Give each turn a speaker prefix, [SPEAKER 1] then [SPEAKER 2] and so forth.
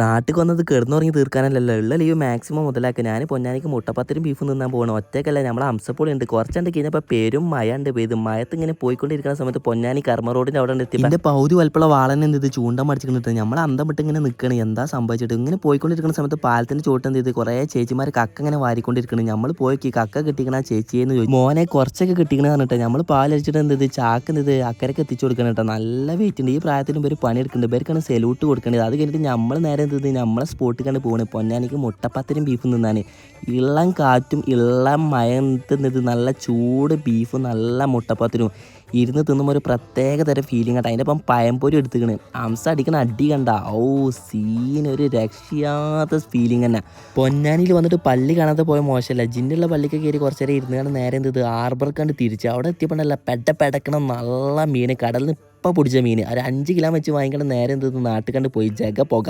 [SPEAKER 1] നാട്ടിൽ വന്നത് കിടന്നുറങ്ങി തീർക്കാനല്ലല്ലോ ഉള്ള ലീവ് മാക്സിമം മുതലാക്കുക. ഞാൻ പൊന്നാനിക്ക് മുട്ടപ്പത്തിരും ബീഫും തിന്നാൻ പോകണം. ഒറ്റയ്ക്കല്ല നമ്മളെ അംസപ്പൊടി ഉണ്ട്. കുറച്ചുണ്ട് കഴിഞ്ഞപ്പോൾ പെരും മഴ ഉണ്ട് പെയ്ത് മയത്ത് ഇങ്ങനെ പോയിക്കൊണ്ടിരിക്കുന്ന സമയത്ത് പൊന്നാനി കർമ്മ റോഡിൻ്റെ അവിടെ എത്തി എൻ്റെ പൗതി വലുപ്പമുള്ള വാളൻ എന്ത് ഇത് ചൂണ്ട മടിച്ചിട്ട് നമ്മൾ അന്തം വിട്ട് ഇങ്ങനെ നിൽക്കണം. എന്താ സംഭവിച്ചിട്ട് ഇങ്ങനെ പോയിക്കൊണ്ടിരിക്കുന്ന സമയത്ത് പാലത്തിൻ്റെ ചോട്ട് എന്ത് ചെയ്ത് കുറേ ചേച്ചിമാർ കക്ക ഇങ്ങനെ വാരിക്കൊണ്ടിരിക്കണം. നമ്മൾ പോയി കക്ക കിട്ടിക്കണ ചേച്ചിയെന്ന് ചോദിച്ചു. മോനെ കുറച്ചൊക്കെ കിട്ടിക്കണ പറഞ്ഞിട്ട് നമ്മൾ പാലടിച്ചിട്ട് എന്ത് ഇത് ചാക്ക് എന്ത് അക്കരക്ക് എത്തിച്ചു കൊടുക്കണം കേട്ടോ. നല്ല വെയിറ്റ് ഉണ്ട്. ഈ പ്രായത്തിലും ഇവർ പണിയെടുക്കുന്നുണ്ട്. ഇവർക്കാണ് സെലൂട്ട് കൊടുക്കേണ്ടത്. അത് കഴിഞ്ഞിട്ട് നമ്മൾ നേരെ എന്ത് നമ്മളെ സ്പോട്ടിൽ കണ്ട് പോകണേ പൊന്നാനിക്ക് മുട്ടപ്പത്തിരും ബീഫും തിന്നാൻ. ഇളം കാറ്റും ഇളം മയത്തുന്നത് നല്ല ചൂട് ബീഫും നല്ല മുട്ടപ്പത്തിരും ഇരുന്ന് തിന്നുമ്പോൾ ഒരു പ്രത്യേക തരം ഫീലിംഗ് ആട്ടോ. അതിൻ്റെ ഒപ്പം പഴംപൊരി എടുത്തുക്കണ്. അംസ അടിക്കണ അടി കണ്ട സീനൊരു രക്ഷയാത്ത ഫീലിംഗ് തന്നെ. പൊന്നാനിയിൽ വന്നിട്ട് പള്ളി കാണാതെ പോയ മോശമല്ല. ജിന്നുള്ള പള്ളിക്ക് കയറി കുറച്ച് നേരം ഇരുന്നാണ് നേരെ എന്ത് ഹാർബർക്ക് കണ്ട് തിരിച്ച് അവിടെ എത്തിയപ്പോഴല്ല പെടക്കണം നല്ല മീൻ കടലിൽ നിന്ന് ഇപ്പം പിടിച്ച മീൻ ഒരു 5 കിലോ വെച്ച് വാങ്ങിക്കണം. നേരെ എന്ത് നാട്ടിൽ കണ്ട് പോയി ജഗ പോക.